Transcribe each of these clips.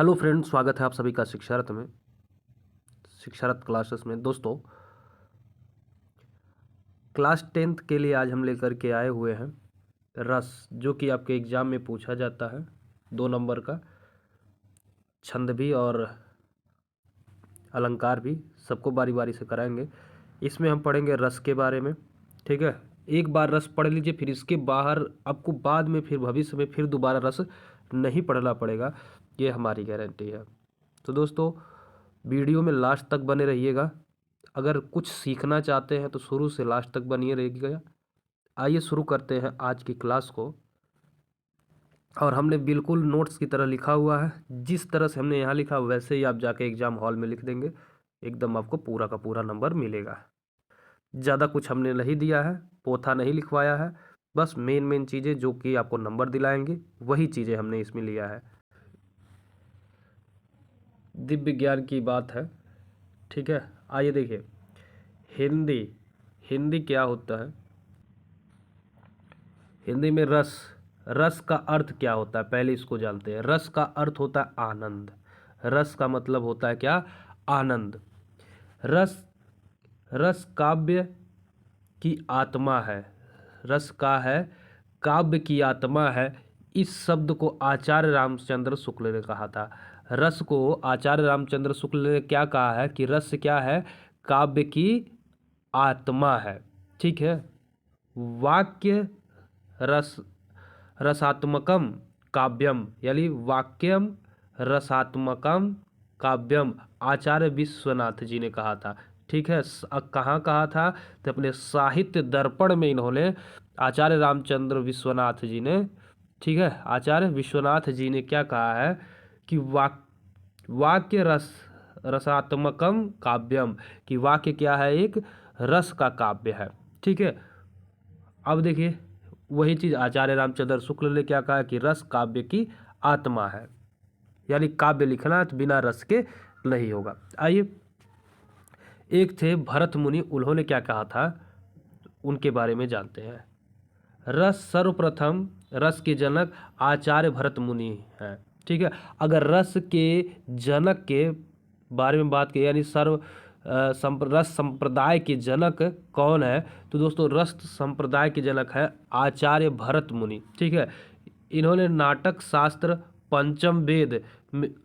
Hello friend, स्वागत है आप सभी का शिक्षारत क्लासेस में। दोस्तों, क्लास 10th के लिए आज हम लेकर के आए हुए हैं रस, जो कि आपके एग्ज़ाम में पूछा जाता है। 2 नंबर का छंद भी और अलंकार भी, सबको बारी बारी से कराएंगे। इसमें हम पढ़ेंगे रस के बारे में। ठीक है, एक बार रस पढ़ लीजिए, फिर इसके बाहर आपको बाद में फिर भविष्य में फिर दोबारा रस नहीं पढ़ना पड़ेगा, ये हमारी गारंटी है। तो दोस्तों, वीडियो में लास्ट तक बने रहिएगा। अगर कुछ सीखना चाहते हैं तो शुरू से लास्ट तक बनिए रहिएगा। आइए शुरू करते हैं आज की क्लास को। और हमने बिल्कुल नोट्स की तरह लिखा हुआ है, जिस तरह से हमने यहाँ लिखा वैसे ही आप जाके एग्ज़ाम हॉल में लिख देंगे, एकदम आपको पूरा का पूरा नंबर मिलेगा। ज़्यादा कुछ हमने नहीं दिया है, पोथा नहीं लिखवाया है, बस मेन चीज़ें जो कि आपको नंबर दिलाएंगे वही चीज़ें हमने इसमें लिया है। दिव्य ज्ञान की बात है। ठीक है, आइए देखिए, हिंदी हिंदी क्या होता है। हिंदी में रस, रस का अर्थ क्या होता है, पहले इसको जानते हैं। रस का अर्थ होता है आनंद। रस का मतलब होता है क्या? आनंद। रस रस काव्य की आत्मा है। रस का है काव्य की आत्मा है। इस शब्द को आचार्य रामचंद्र शुक्ल ने कहा था। रस को आचार्य रामचंद्र शुक्ल ने क्या कहा है कि रस क्या है? काव्य की आत्मा है। ठीक है, वाक्य रस रसात्मकम काव्यम, यानी वाक्यम रसात्मकम काव्यम, आचार्य विश्वनाथ जी ने कहा था। ठीक है, कहाँ कहा था? तो अपने साहित्य दर्पण में इन्होंने, आचार्य रामचंद्र विश्वनाथ जी ने, ठीक है, आचार्य विश्वनाथ जी ने क्या कहा है कि वाक्य रसात्मकम काव्यम, कि वाक्य क्या है? एक रस का काव्य है। ठीक है, अब देखिए वही चीज़ आचार्य रामचंद्र शुक्ल ने क्या कहा कि रस काव्य की आत्मा है, यानी काव्य लिखना तो बिना रस के नहीं होगा। आइए, एक थे भरत मुनि, उन्होंने क्या कहा था उनके बारे में जानते हैं। रस सर्वप्रथम, रस के जनक आचार्य भरत मुनि हैं। ठीक है, अगर रस के जनक के बारे में बात की, यानी रस संप्रदाय के जनक कौन है, तो दोस्तों रस संप्रदाय के जनक है आचार्य भरत मुनि। ठीक है, इन्होंने नाटक शास्त्र पंचम वेद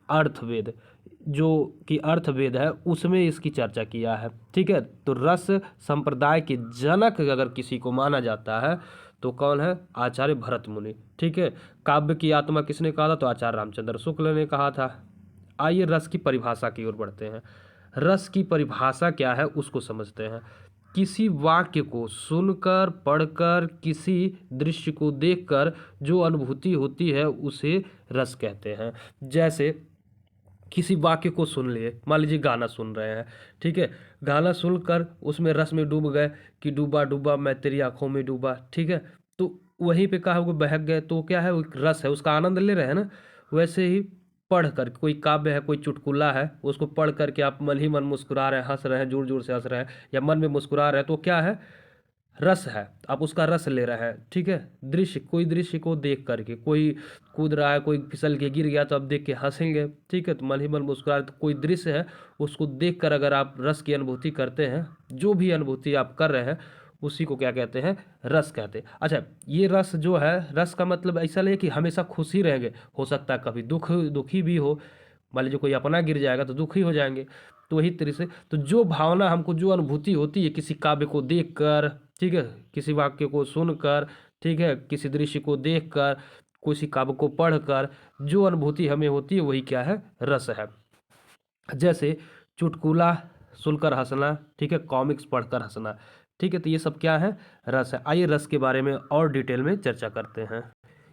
अर्थवेद, जो कि अर्थवेद है, उसमें इसकी चर्चा किया है। ठीक है, तो रस संप्रदाय के जनक अगर किसी को माना जाता है तो कौन है? आचार्य भरत मुनि। ठीक है, काव्य की आत्मा किसने कहा था? तो आचार्य रामचंद्र शुक्ल ने कहा था। आइए रस की परिभाषा की ओर बढ़ते हैं। रस की परिभाषा क्या है उसको समझते हैं। किसी वाक्य को सुनकर, पढ़कर, किसी दृश्य को देखकर जो अनुभूति होती है उसे रस कहते हैं। जैसे किसी वाक्य को सुन लिए, मान लीजिए गाना सुन रहे हैं। ठीक है, गाना सुनकर उसमें रस में डूब गए कि डूबा डूबा मैं तेरी आंखों में डूबा। ठीक है, तो वहीं पे कहा वो बहक गए, तो क्या है? वो एक रस है, उसका आनंद ले रहे हैं ना। वैसे ही पढ़ कर, कोई काव्य है, कोई चुटकुला है, उसको पढ़ करके आप मन ही मन मुस्कुरा रहे हैं, हंस रहे हैं, जोर जोर से हंस रहे हैं, या मन में मुस्कुरा रहे हैं, तो क्या है? रस है, आप उसका रस ले रहे हैं। ठीक है, दृश्य, कोई दृश्य को देख करके, कोई कूद रहा है, कोई फिसल के गिर गया तो आप देख के हंसेंगे। ठीक है, तो मन ही मन मुस्कुरा रहे, तो कोई दृश्य है उसको देख कर अगर आप रस की अनुभूति करते हैं, जो भी अनुभूति आप कर रहे हैं उसी को क्या कहते हैं? रस कहते हैं। अच्छा, ये रस जो है, रस का मतलब ऐसा नहीं कि हमेशा खुशी रहेंगे, हो सकता है कभी दुखी भी हो। मान लीजिए कोई अपना गिर जाएगा तो दुखी हो जाएंगे। तो वही तरह से, तो जो भावना हमको, जो अनुभूति होती है किसी काव्य को देखकर, ठीक है, किसी वाक्य को सुनकर, ठीक है, किसी दृश्य को देखकर, किसी काव्य को पढ़कर जो अनुभूति हमें होती है वही क्या है? रस है। जैसे चुटकुला सुनकर हंसना, ठीक है, कॉमिक्स पढ़कर हंसना। ठीक है, तो ये सब क्या है? रस है। आइए रस के बारे में और डिटेल में चर्चा करते हैं।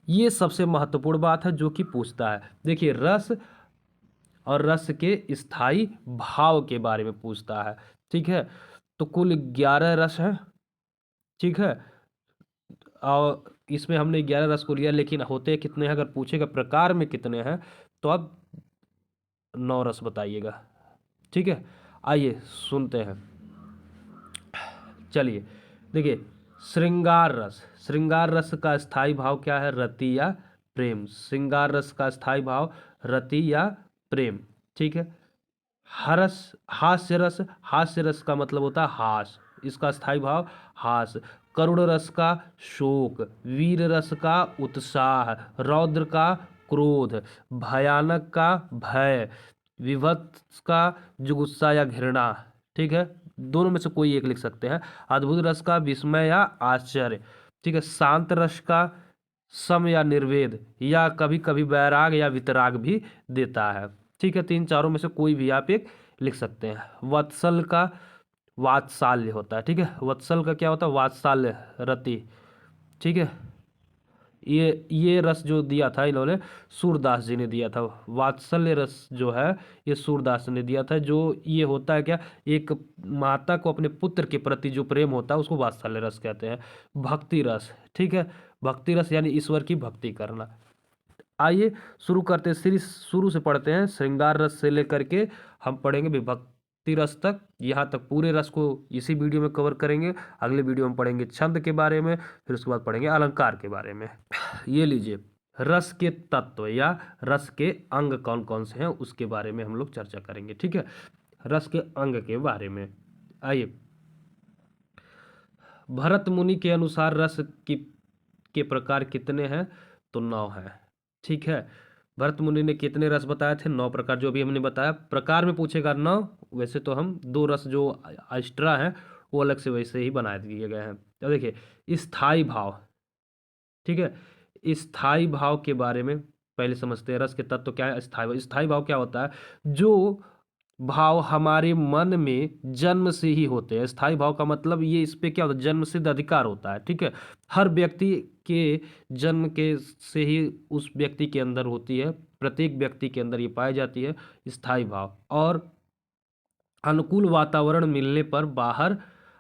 ये सबसे महत्वपूर्ण बात है जो कि पूछता है। देखिए, रस और रस के स्थायी भाव के बारे में पूछता है। ठीक है, तो कुल 11 रस हैं। ठीक है, और इसमें हमने 11 रस को लिया, लेकिन होते कितने हैं? अगर पूछेगा प्रकार में कितने हैं तो आप 9 रस बताइएगा। ठीक है, आइए सुनते हैं। चलिए देखिए, श्रृंगार रस, श्रृंगार रस का स्थायी भाव क्या है? रति या प्रेम। श्रृंगार रस का स्थायी भाव रति या प्रेम, ठीक है। हरस, हास्य रस का मतलब होता है हास, इसका स्थायी भाव हास। करुण रस का शोक, वीर रस का उत्साह, रौद्र का क्रोध, भयानक का भय, विभत्स का जुगुस्सा या घृणा, ठीक है। दोनों में से कोई एक लिख सकते हैं। अद्भुत रस का विस्मय या आश्चर्य, ठीक है। शांत रस का सम या निर्वेद, या कभी कभी वैराग या वितराग भी देता है, ठीक है। तीन चारों में से कोई भी आप एक लिख सकते हैं। वत्सल का वात्सल्य होता है, ठीक है। वत्सल का क्या होता है? वात्सल्य रति, ठीक है। ये रस जो दिया था इन्होंने सूरदास जी ने दिया था। वात्सल्य रस जो है ये सूरदास ने दिया था। जो ये होता है क्या, एक माता को अपने पुत्र के प्रति जो प्रेम होता है उसको वात्सल्य रस कहते हैं। भक्ति रस, ठीक है। भक्ति रस यानी ईश्वर की भक्ति करना। आइए शुरू करते हैं, शुरू से पढ़ते हैं। श्रृंगार रस से लेकर के हम पढ़ेंगे विभक्ति रस तक, यहाँ तक पूरे रस को इसी वीडियो में कवर करेंगे। अगले वीडियो में पढ़ेंगे छंद के बारे में, फिर उसके बाद पढ़ेंगे अलंकार के बारे में। ये लीजिए, रस के तत्व या रस के अंग कौन कौन से हैं उसके बारे में हम लोग चर्चा करेंगे, ठीक है। रस के अंग के बारे में आइए। भरत मुनि के अनुसार रस के प्रकार कितने हैं? तो 9 हैं, ठीक है। भरत मुनि ने कितने रस बताए थे? 9 प्रकार, जो भी हमने बताया। प्रकार में पूछेगा 9, वैसे तो हम 2 रस जो एक्स्ट्रा हैं वो अलग से वैसे ही बना दिए गए हैं। तो देखिए, स्थायी भाव, ठीक है। स्थायी भाव के बारे में पहले समझते हैं। रस के तत्व क्या है? स्थायी भाव। स्थायी भाव क्या होता है? जो भाव हमारे मन में जन्म से ही होते हैं। स्थायी भाव का मतलब ये, इस पे क्या होता है? जन्म सिद्ध अधिकार होता है, ठीक है। हर व्यक्ति के जन्म के से ही उस व्यक्ति के अंदर होती है, प्रत्येक व्यक्ति के अंदर ये पाई जाती है स्थायी भाव। और अनुकूल वातावरण मिलने पर बाहर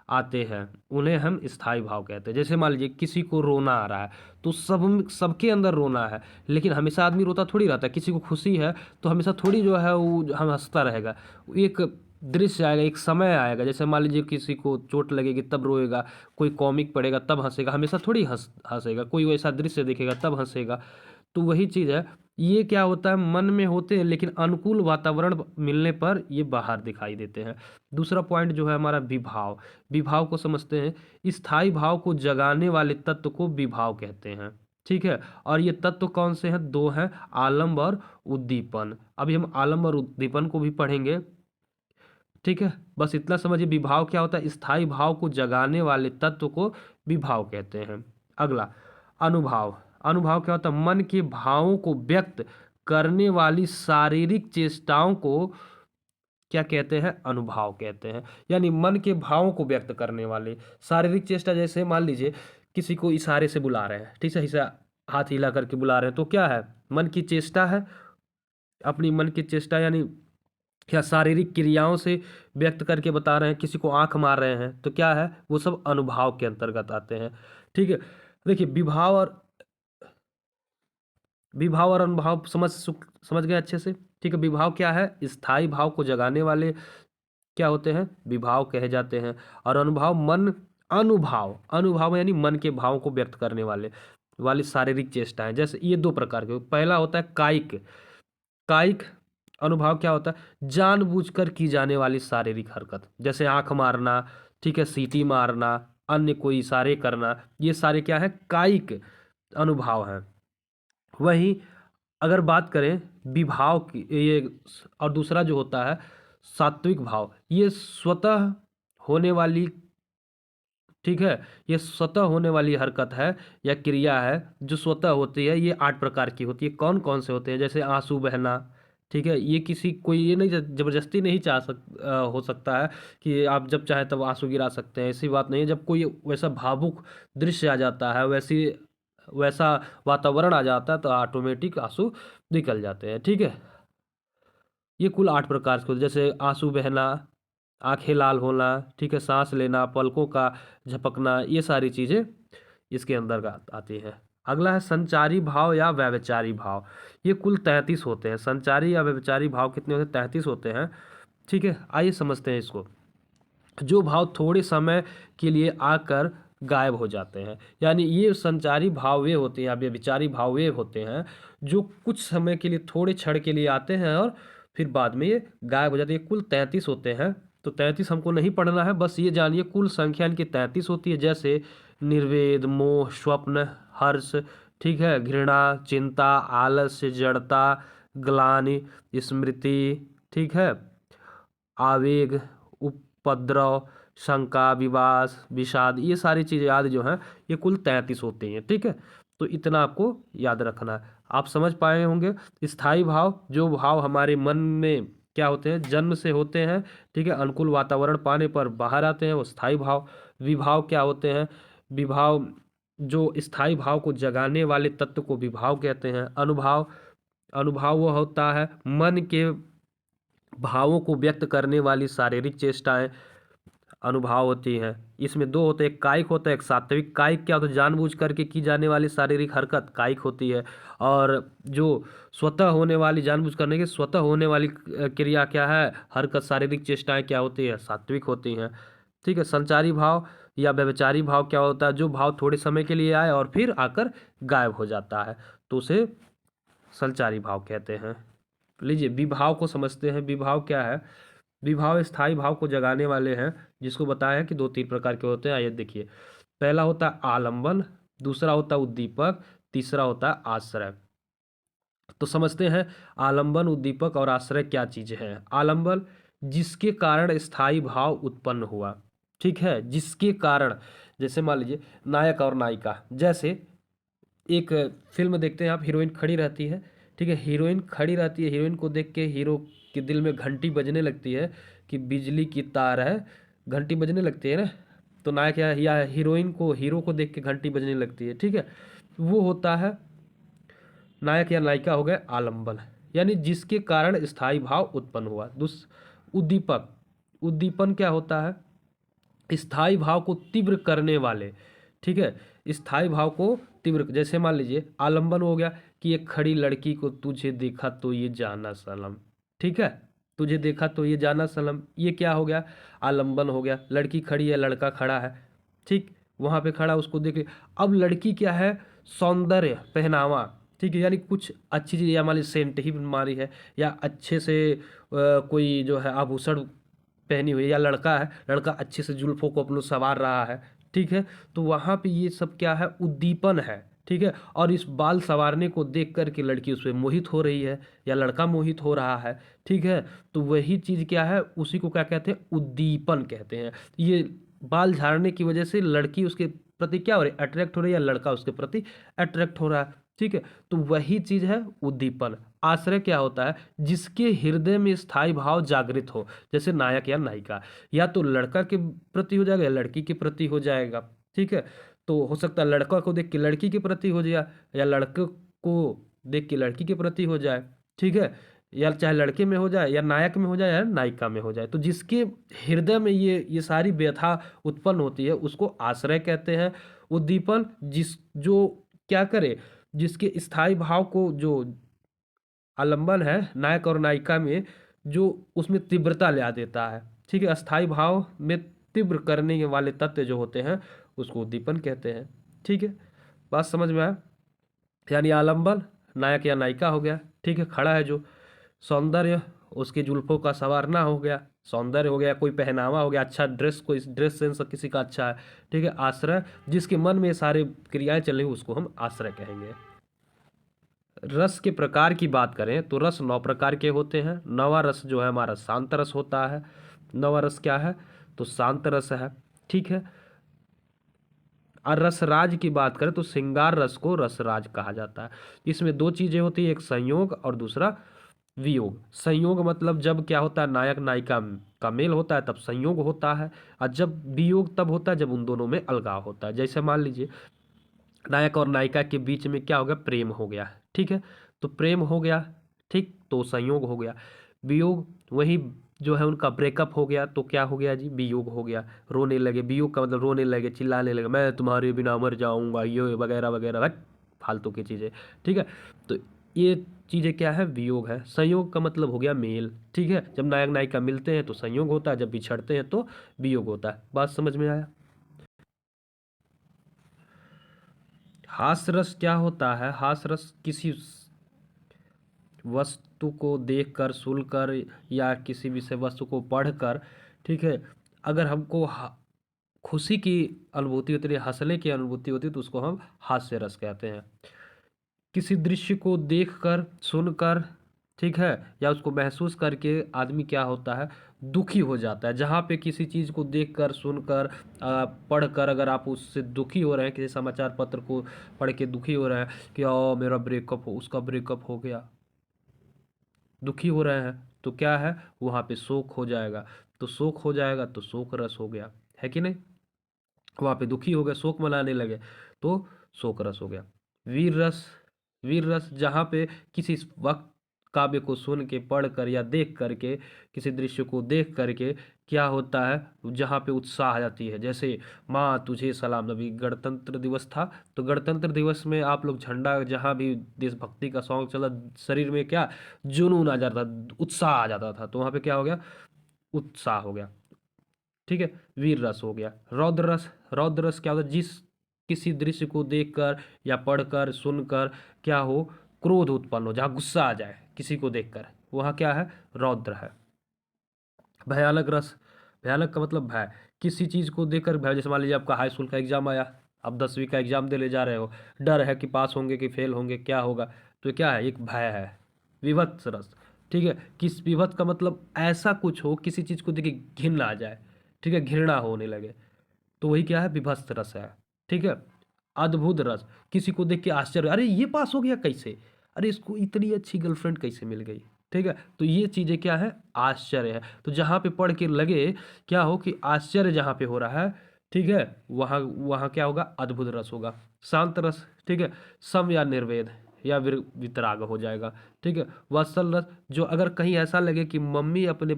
आते हैं, उन्हें हम स्थायी भाव कहते हैं। जैसे मान लीजिए किसी को रोना आ रहा है तो सबके अंदर रोना है, लेकिन हमेशा आदमी रोता थोड़ी रहता है। किसी को खुशी है तो हमेशा थोड़ी जो है वो हम हंसता रहेगा। एक दृश्य आएगा, एक समय आएगा, जैसे मान लीजिए किसी को चोट लगेगी तब रोएगा, कोई कॉमिक पढ़ेगा तब हंसेगा, हमेशा थोड़ी हंसेगा। कोई वैसा दृश्य देखेगा तब हंसेगा। तो वही चीज़ है, ये क्या होता है? मन में होते हैं लेकिन अनुकूल वातावरण मिलने पर ये बाहर दिखाई देते हैं। दूसरा पॉइंट जो है हमारा विभाव। विभाव को समझते हैं। स्थायी भाव को जगाने वाले तत्व को विभाव कहते हैं, ठीक है। और ये तत्व कौन से हैं? 2 हैं, आलम्ब और उद्दीपन। अभी हम आलम्ब और उद्दीपन को भी पढ़ेंगे, ठीक है। बस इतना समझिए, विभाव क्या होता है? स्थायी भाव को जगाने वाले तत्व को विभाव कहते हैं। अगला, अनुभाव। अनुभाव क्या होता है? मन के भावों को व्यक्त करने वाली शारीरिक चेष्टाओं को क्या कहते हैं? अनुभाव कहते हैं। यानी मन के भावों को व्यक्त करने वाले शारीरिक चेष्टा, जैसे मान लीजिए किसी को इशारे से बुला रहे हैं, ठीक है, इसे हाथ हिला करके बुला रहे हैं, तो क्या है? मन की चेष्टा है। अपनी मन की चेष्टा यानी क्या? शारीरिक क्रियाओं से व्यक्त करके बता रहे हैं। किसी को आंख मार रहे हैं तो क्या है? वो सब अनुभाव के अंतर्गत आते हैं, ठीक है। देखिए, विभाव और अनुभाव समझ गए अच्छे से, ठीक है। विभाव क्या है? स्थायी भाव को जगाने वाले क्या होते हैं? विभाव कहे जाते हैं। और अनुभाव यानी मन के भावों को व्यक्त करने वाली शारीरिक चेष्टाएं। जैसे ये 2 प्रकार के, पहला होता है कायिक अनुभाव। क्या होता है? जानबूझकर की जाने वाली शारीरिक हरकत, जैसे आंख मारना, ठीक है, सीटी मारना, अन्य कोई इशारे करना, ये सारे क्या है? कायिक अनुभाव हैं। वहीं अगर बात करें विभाव की, ये और दूसरा जो होता है सात्विक भाव, ये स्वतः होने वाली, ठीक है, ये स्वतः होने वाली हरकत है या क्रिया है जो स्वतः होती है। ये 8 प्रकार की होती है। कौन कौन से होते हैं? जैसे आंसू बहना, ठीक है। ये कोई ये नहीं, जबरदस्ती नहीं हो सकता है कि आप जब चाहे तब आंसू गिरा सकते हैं, ऐसी बात नहीं है। जब कोई वैसा भावुक दृश्य आ जाता है, वैसा वातावरण आ जाता है तो ऑटोमेटिक आंसू निकल जाते हैं, ठीक है। ये कुल 8 प्रकार के होते हैं, जैसे आंसू बहना, आंखें लाल होना, ठीक है, सांस लेना, पलकों का झपकना, ये सारी चीज़ें इसके अंदर आती हैं। अगला है संचारी भाव या व्यभिचारी भाव। ये कुल 33 होते हैं। संचारी या व्यभिचारी भाव कितने होते हैं? 33 होते हैं, ठीक है। आइए समझते हैं इसको। जो भाव थोड़े समय के लिए आकर गायब हो जाते हैं, यानी ये संचारी भाव वे होते हैं या व्यभिचारी भाव वे होते हैं जो कुछ समय के लिए, थोड़े क्षण के लिए आते हैं और फिर बाद में ये गायब हो जाती है। कुल 33 होते हैं, तो 33 हमको नहीं पढ़ना है, बस ये जानिए कुल संख्या इनकी 33 होती है। जैसे निर्वेद, मोह, स्वप्न, हर्ष, ठीक है, घृणा, चिंता, आलस्य, जड़ता, ग्लानि, स्मृति, ठीक है, आवेग, उपद्रव, शंका, विवास, विषाद, ये सारी चीज़ें याद जो हैं ये कुल 33 होती हैं। ठीक है, तो इतना आपको याद रखना है। आप समझ पाए होंगे। स्थायी भाव, जो भाव हमारे मन में क्या होते हैं, जन्म से होते हैं, ठीक है, अनुकूल वातावरण पाने पर बाहर आते हैं, वो स्थायी भाव। विभाव क्या होते हैं, विभाव, जो स्थायी भाव को जगाने वाले तत्व को विभाव कहते हैं। अनुभाव, अनुभाव वो होता है मन के भावों को व्यक्त करने वाली शारीरिक चेष्टाएं अनुभाव होती हैं। इसमें दो होते हैं, एक कायिक होता है, एक सात्विक। कायिक क्या होता है, जानबूझ करके की जाने वाली शारीरिक हरकत कायिक होती है। और जो स्वतः होने वाली, जानबूझ करने की स्वतः होने वाली क्रिया क्या है, हरकत, शारीरिक चेष्टाएं क्या होती है, सात्विक होती हैं। ठीक है, संचारी भाव या व्यभिचारी भाव क्या होता है, जो भाव थोड़े समय के लिए आए और फिर आकर गायब हो जाता है, तो उसे संचारी भाव कहते हैं। लीजिए विभाव को समझते हैं। विभाव क्या है, विभाव स्थायी भाव को जगाने वाले हैं, जिसको बताया है कि दो तीन प्रकार के होते हैं। आइए देखिए, पहला होता है आलंबन, दूसरा होता है उद्दीपक, तीसरा होता है आश्रय। तो समझते हैं आलंबन, उद्दीपक और आश्रय क्या चीजें हैं। आलंबन, जिसके कारण स्थायी भाव उत्पन्न हुआ, ठीक है, जिसके कारण, जैसे मान लीजिए नायक और नायिका, जैसे एक फिल्म देखते हैं आप, हीरोइन खड़ी रहती है, ठीक है, हीरोइन खड़ी रहती है, हीरोइन को देख के हीरो के दिल में घंटी बजने लगती है कि बिजली की तार है, घंटी बजने लगती है ना, तो नायक या हीरोइन को, हीरो को देख के घंटी बजने लगती है, ठीक है, वो होता है नायक या नायिका हो गए आलंबन, यानी जिसके कारण स्थायी भाव उत्पन्न हुआ। उद्दीपक, उद्दीपन क्या होता है, स्थायी भाव को तीव्र करने वाले, ठीक है, स्थायी भाव को तीव्र, जैसे मान लीजिए आलंबन हो गया कि एक खड़ी लड़की को तुझे देखा तो ये जाना सनम, ठीक है, तुझे देखा तो ये जाना सनम, ये क्या हो गया, आलंबन हो गया। लड़की खड़ी है, लड़का खड़ा है, ठीक, वहां पे खड़ा, उसको देख लिया। अब लड़की क्या है, सौंदर्य, पहनावा, ठीक है, यानी कुछ अच्छी चीज, या मान लीजिए सेंट ही मारी है, या अच्छे से कोई जो है आभूषण पहनी हुई है, या लड़का है, लड़का अच्छे से जुल्फों को अपने संवार रहा है, ठीक है, तो वहाँ पे ये सब क्या है, उद्दीपन है, ठीक है। और इस बाल संवारने को देख कर के लड़की उस पर मोहित हो रही है, या लड़का मोहित हो रहा है, ठीक है, तो वही चीज़ क्या है, उसी को क्या कहते हैं, उद्दीपन कहते हैं। ये बाल झाड़ने की वजह से लड़की उसके प्रति क्या हो रही है, अट्रैक्ट हो रही है, या लड़का उसके प्रति अट्रैक्ट हो रहा है, ठीक है, तो वही चीज़ है उद्दीपन। आश्रय क्या होता है, जिसके हृदय में स्थायी भाव जागृत हो, जैसे नायक या नायिका, या तो लड़का के प्रति हो जाएगा या लड़की के प्रति हो जाएगा, ठीक है, तो हो सकता है लड़का को देख के लड़की के प्रति हो जाए, या लड़के को देख के लड़की के प्रति हो जाए, ठीक है, या चाहे लड़के में हो जाए, या नायक में हो जाए, या नायिका में हो जाए, तो जिसके हृदय में ये सारी व्यथा उत्पन्न होती है उसको आश्रय कहते हैं। उद्दीपन, जिस जो क्या करे, जिसके स्थायी भाव को, जो आलंबन है नायक और नायिका में, जो उसमें तीव्रता ला देता है, ठीक है, अस्थायी भाव में तीव्र करने के वाले तत्व जो होते हैं उसको उद्दीपन कहते हैं। ठीक है, बात समझ में आया। यानी आलंबन नायक या नायिका हो गया, ठीक है, खड़ा है जो। सौंदर्य, उसके जुल्फों का संवारना हो गया, सौंदर्य हो गया, कोई पहनावा हो गया, अच्छा ड्रेस, कोई ड्रेस सेंस किसी का अच्छा है, ठीक है। आश्रय, जिसके मन में ये सारे क्रियाएं चल रही उसको हम आश्रय कहेंगे। रस के प्रकार की बात करें तो रस 9 प्रकार के होते हैं। नवा रस जो है हमारा शांत रस होता है। नवा रस क्या है, तो शांत रस है, ठीक है। और रसराज की बात करें तो श्रृंगार रस को रसराज कहा जाता है। इसमें दो चीजें होती है, एक संयोग और दूसरा वियोग। संयोग मतलब जब क्या होता है, नायक नायिका का मेल होता है तब संयोग होता है, और जब वियोग तब होता है जब उन दोनों में अलगाव होता है। जैसे मान लीजिए नायक और नायिका के बीच में क्या हो गया, प्रेम हो गया, ठीक है, तो प्रेम हो गया, ठीक, तो संयोग हो गया। वियोग, वही जो है उनका ब्रेकअप हो गया तो क्या हो गया जी, वियोग हो गया। रोने लगे, वियोग का मतलब रोने लगे, चिल्लाने लगे, मैं तुम्हारे बिना मर जाऊंगा, ये वगैरह वगैरह, फालतू की चीज़ें, ठीक है, तो ये चीज़ें क्या है, वियोग है। संयोग का मतलब हो गया मेल, ठीक है, जब नायक नायिका मिलते हैं तो संयोग होता है, जब बिछड़ते हैं तो वियोग होता है। बात समझ में आया। हास रस क्या होता है, हास रस किसी वस्तु को देखकर, सुनकर या किसी विषय वस्तु को पढ़कर, ठीक है, अगर हमको खुशी की अनुभूति होती है, हंसने की अनुभूति होती है, तो उसको हम हास्य रस कहते हैं। किसी दृश्य को देखकर, सुनकर, ठीक है, या उसको महसूस करके आदमी क्या होता है, दुखी हो जाता है। जहाँ पे किसी चीज़ को देखकर, सुनकर, पढ़कर अगर आप उससे दुखी हो रहे हैं, किसी समाचार पत्र को पढ़ के दुखी हो रहे हैं कि मेरा ब्रेकअप हो, उसका ब्रेकअप हो गया, दुखी हो रहे हैं, तो क्या है, वहाँ पे शोक हो जाएगा। तो शोक हो जाएगा तो शोक रस हो गया, है कि नहीं। वहाँ पे दुखी हो गए, शोक मनाने लगे, तो शोक रस हो गया। वीर रस, वीर रस जहाँ पे किसी वक्त काव्य को सुन के, पढ़ कर या देख करके, किसी दृश्य को देख करके क्या होता है, जहाँ पे उत्साह आ जाती है। जैसे माँ तुझे सलाम, अभी गणतंत्र दिवस था, तो गणतंत्र दिवस में आप लोग झंडा, जहाँ भी देशभक्ति का सॉन्ग चला, शरीर में क्या जुनून आ जाता था, उत्साह आ जाता था, तो वहाँ पे क्या हो गया, उत्साह हो गया, ठीक है। वीर रस हो गया। रौद्र रस, रौद्र रस क्या होता है, जिस किसी दृश्य को देखकर या पढ़कर, सुनकर क्या हो, क्रोध उत्पन्न हो, जहाँ गुस्सा आ जाए किसी को देखकर, वहाँ क्या है, रौद्र है। भयानक रस, भयानक का मतलब भय, किसी चीज़ को देखकर भय। जैसे मान लीजिए आपका हाई स्कूल का एग्जाम आया, आप 10वीं का एग्जाम देने जा रहे हो, डर है कि पास होंगे कि फेल होंगे, क्या होगा, तो क्या है, एक भय है। विभत्स रस, ठीक है, किस विभत्स का मतलब ऐसा कुछ हो, किसी चीज़ को देख के घिन आ जाए, ठीक है, घृणा होने लगे, तो वही क्या है, विभत्स रस है, ठीक है। अद्भुत रस, किसी को देख के आश्चर्य, अरे ये पास हो गया कैसे, अरे इसको इतनी अच्छी गर्लफ्रेंड कैसे मिल गई, ठीक है, तो ये चीज़ें क्या है, आश्चर्य है। तो जहाँ पे पढ़ के लगे क्या हो कि आश्चर्य जहाँ पे हो रहा है, ठीक है, वहाँ वहाँ क्या होगा, अद्भुत रस होगा। शांत रस, ठीक है, सम या निर्वेद या वितराग हो जाएगा, ठीक है। वत्सल रस, जो अगर कहीं ऐसा लगे कि मम्मी अपने,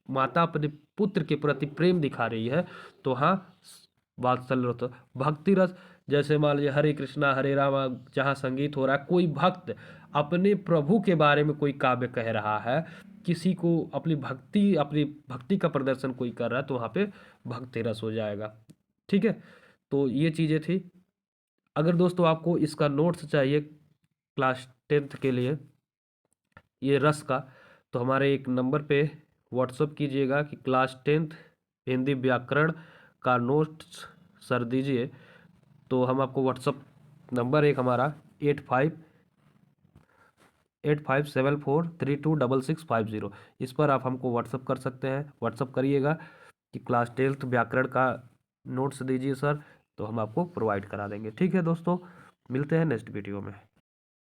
माता अपने पुत्र के प्रति प्रेम दिखा रही है, तो हाँ, वात्सल्य रस। भक्ति रस, जैसे मान लीजिए हरे कृष्णा हरे रामा, जहाँ संगीत हो रहा है, कोई भक्त अपने प्रभु के बारे में कोई काव्य कह रहा है, किसी को अपनी भक्ति का प्रदर्शन कोई कर रहा है, तो वहाँ पे भक्ति रस हो जाएगा, ठीक है। तो ये चीज़ें थी। अगर दोस्तों आपको इसका नोट्स चाहिए क्लास 10th के लिए, ये रस का, तो हमारे एक नंबर पे व्हाट्सअप कीजिएगा कि क्लास 10th हिंदी व्याकरण का नोट्स सर दीजिए, तो हम आपको व्हाट्सअप नंबर एक हमारा 8574326650, इस पर आप हमको व्हाट्सअप कर सकते हैं। व्हाट्सअप करिएगा कि क्लास 10th व्याकरण का नोट्स दीजिए सर, तो हम आपको प्रोवाइड करा देंगे। ठीक है दोस्तों, मिलते हैं नेक्स्ट वीडियो में।